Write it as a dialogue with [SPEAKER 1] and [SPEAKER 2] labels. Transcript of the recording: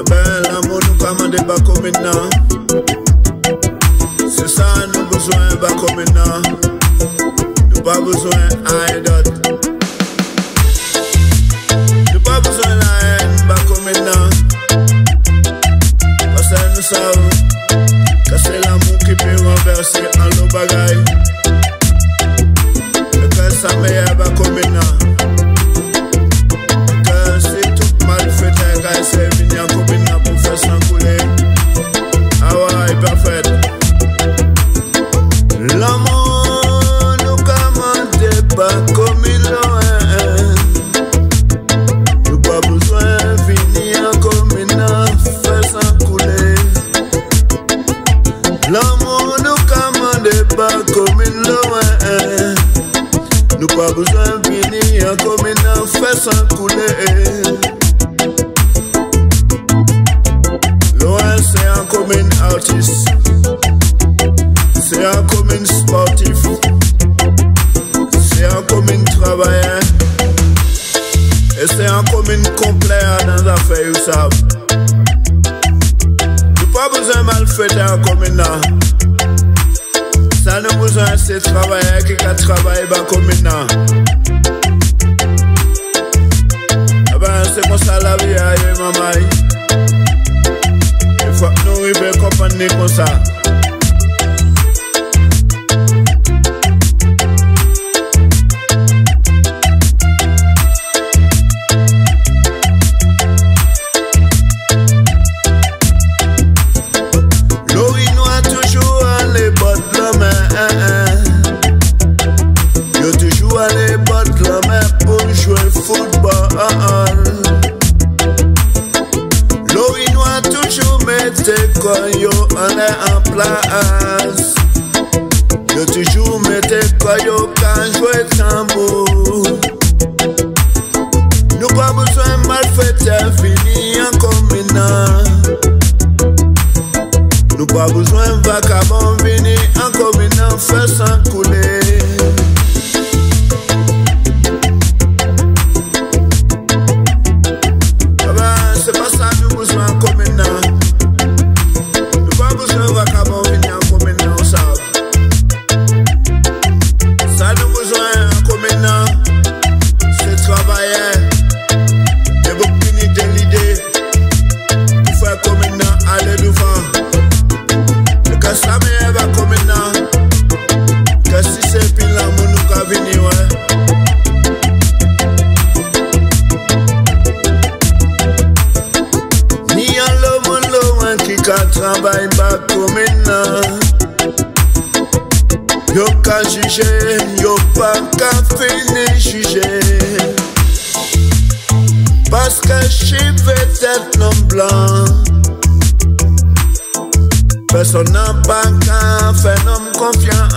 [SPEAKER 1] Ben l'amour nous commande pas comme maintenant. C'est ça nous besoin pas comme maintenant. Nous pas besoin d'un d'autre. Nous pas besoin la haine pas comme maintenant. Parce que nous savons que c'est l'amour qui peut renverser en l'eau bagaille. Le cœur ça meilleur pas comme maintenant. Que c'est tout mal fait quand c'est venu en comme maintenant pour faire s'encouler. Ah ouais, parfait. L'amour nous commande pas comme il est. Nous pas besoin de venir comme maintenant faire s'encouler. L'amour nous commande pas comme il est. Nous pas besoin de venir comme maintenant faire s'encouler. Loin c'est un commun artiste. C'est un commun sportif. C'est un commun travailleur. Et c'est un commun complet dans les affaires, vous savez. Nous pas besoin de malfaiteurs comme maintenant. Ça nous besoin de ces travailleurs qui travaillent comme maintenant. Ah ben c'est comme ça la vie, aïe maman. Il faut que nous arrivions à comprendre comme ça. Quand yo on est en place, yo toujours mettez quand yo quand jouer tambour. Nous pas besoin mal fait fini en communant. Nous pas besoin vagabond venir en communant faire s'encouler. C'est pas ça nous besoin en communant. Travaille pas comme maintenant. Yo ka juger, yo pas ka finir juger. Parce que chiffre tête non blanc. Personne n'a pas qu'à faire homme confiant.